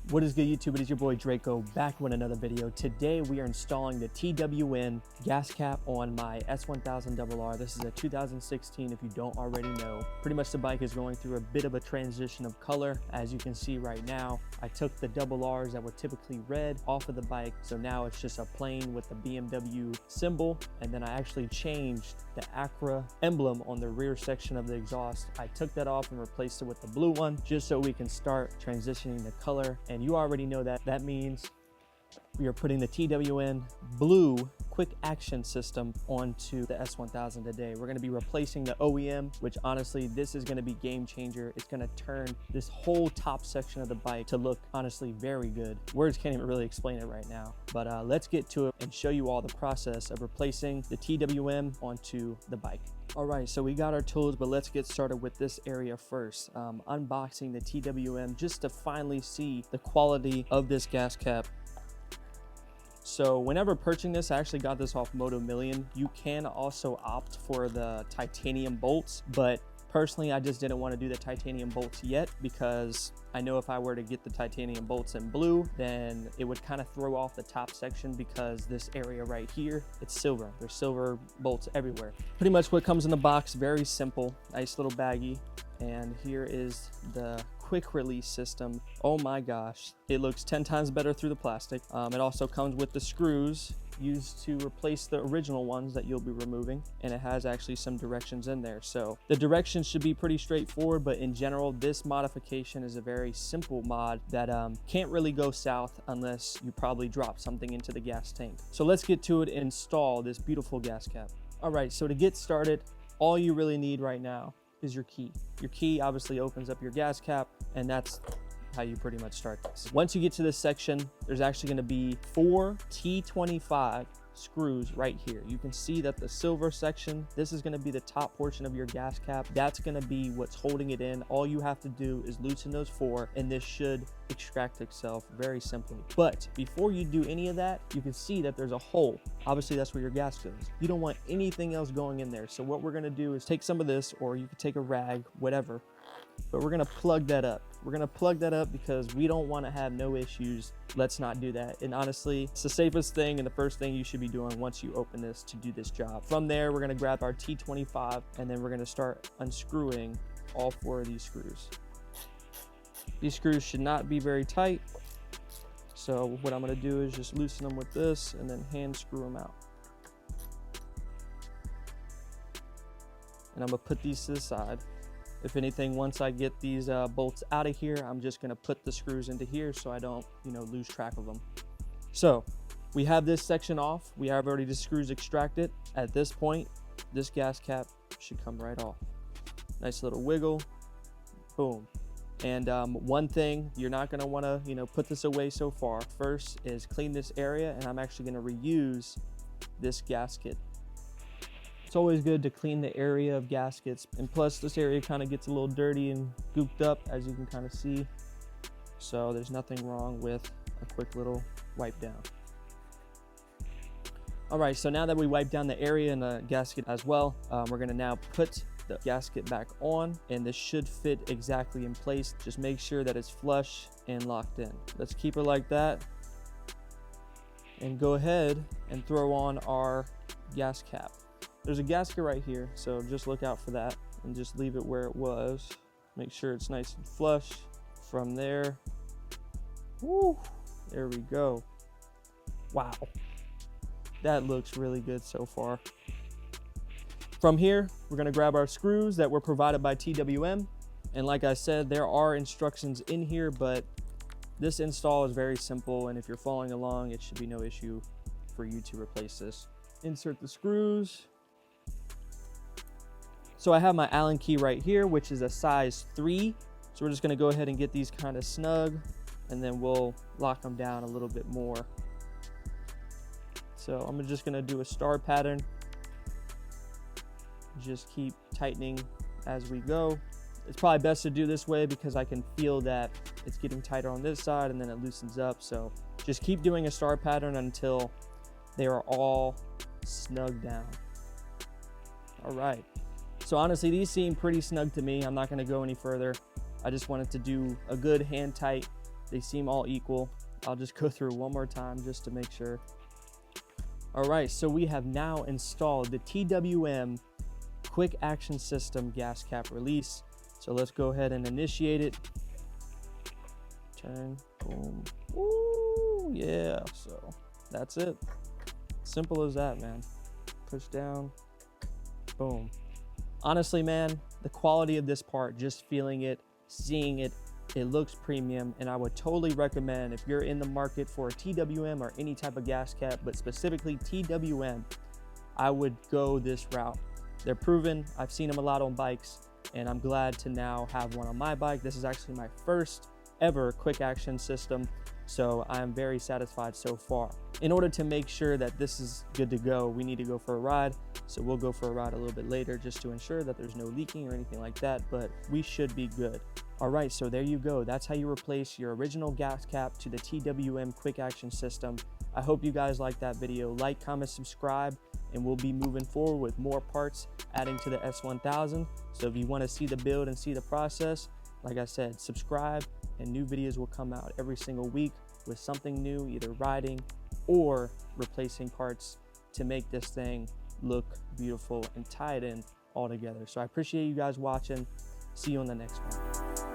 What is good, YouTube? It is your boy Draco back with another video. Today we are installing the TWM gas cap on my S1000RR. This is a 2016 if you don't already know. Pretty much the bike is going through a bit of a transition of color. As you can see right now, I took the double R's that were typically red off of the bike. So now it's just a plain with the BMW symbol. And then I actually changed the Acura emblem on the rear section of the exhaust. I took that off and replaced it with the blue one just so we can start transitioning the color. And you already know that that means we are putting the TWM blue quick action system onto the S1000 today. We're going to be replacing the OEM, which honestly, this is going to be game changer. It's going to turn this whole top section of the bike to look honestly very good. Words can't even really explain it right now, but let's get to it and show you all the process of replacing the TWM onto the bike. All right, so we got our tools, but let's get started with this area first. Unboxing the TWM just to finally see the quality of this gas cap. So whenever purchasing this, I actually got this off Moto Million. You can also opt for the titanium bolts, but personally, I just didn't want to do the titanium bolts yet because I know if I were to get the titanium bolts in blue, then it would kind of throw off the top section because this area right here, it's silver. There's silver bolts everywhere. Pretty much what comes in the box, very simple, nice little baggie. And here is the quick release system. Oh my gosh, it looks 10 times better through the plastic. It also comes with the screws used to replace the original ones that you'll be removing, and it has actually some directions in there. So the directions should be pretty straightforward, but in general, this modification is a very simple mod that can't really go south unless you probably drop something into the gas tank. So let's get to it and install this beautiful gas cap. All right, so to get started, all you really need right now is your key. Your key obviously opens up your gas cap, and that's how you pretty much start this. Once you get to this section, there's actually going to be 4 T25 screws right here. You can see that the silver section, this is going to be the top portion of your gas cap. That's going to be what's holding it in. All you have to do is loosen those 4 and this should extract itself very simply. But before you do any of that, you can see that there's a hole. Obviously that's where your gas goes. You don't want anything else going in there. So what we're going to do is take some of this, or you could take a rag, whatever, but we're going to plug that up. We're going to plug that up because we don't want to have no issues. Let's not do that. And honestly, it's the safest thing and the first thing you should be doing once you open this to do this job. From there, we're going to grab our T25 and then we're going to start unscrewing all 4 of these screws. These screws should not be very tight. So what I'm going to do is just loosen them with this and then hand screw them out. And I'm going to put these to the side. If anything, once I get these bolts out of here, I'm just gonna put the screws into here so I don't, lose track of them. So we have this section off. We have already the screws extracted. At this point, this gas cap should come right off. Nice little wiggle, boom. And one thing you're not gonna wanna, put this away so far. First is clean this area, and I'm actually gonna reuse this gasket. It's always good to clean the area of gaskets, and plus this area kind of gets a little dirty and gooped up, as you can kind of see. So there's nothing wrong with a quick little wipe down. All right, so now that we wiped down the area and the gasket as well, we're gonna now put the gasket back on, and this should fit exactly in place. Just make sure that it's flush and locked in. Let's keep it like that and go ahead and throw on our gas cap. There's a gasket right here, so just look out for that and just leave it where it was. Make sure it's nice and flush. From there, woo, there we go. Wow, that looks really good so far. From here, we're gonna grab our screws that were provided by TWM. And like I said, there are instructions in here, but this install is very simple. And if you're following along, it should be no issue for you to replace this. Insert the screws. So I have my Allen key right here, which is a size 3. So we're just gonna go ahead and get these kind of snug, and then we'll lock them down a little bit more. So I'm just gonna do a star pattern. Just keep tightening as we go. It's probably best to do this way because I can feel that it's getting tighter on this side and then it loosens up. So just keep doing a star pattern until they are all snug down. All right. So honestly, these seem pretty snug to me. I'm not gonna go any further. I just wanted to do a good hand tight They seem all equal. I'll just go through one more time just to make sure. All right, so we have now installed the TWM quick action system gas cap release. So let's go ahead and initiate it. Turn, boom. Ooh, yeah, so that's it. Simple as that, man. Push down, boom. Honestly, man, the quality of this part, just feeling it, seeing it, it looks premium, and I would totally recommend, if you're in the market for a TWM or any type of gas cap, but specifically TWM, I would go this route. They're proven. I've seen them a lot on bikes, and I'm glad to now have one on my bike. This is actually my first ever quick action system, so I'm very satisfied so far. In order to make sure that this is good to go, we need to go for a ride. So we'll go for a ride a little bit later just to ensure that there's no leaking or anything like that, but we should be good. All right, so there you go. That's how you replace your original gas cap to the TWM quick action system. I hope you guys liked that video. Like, comment, subscribe, and we'll be moving forward with more parts adding to the S1000. So if you want to see the build and see the process, like I said, subscribe, and new videos will come out every single week with something new, either riding or replacing parts to make this thing look beautiful and tie it in all together. So I appreciate you guys watching. See you on the next one.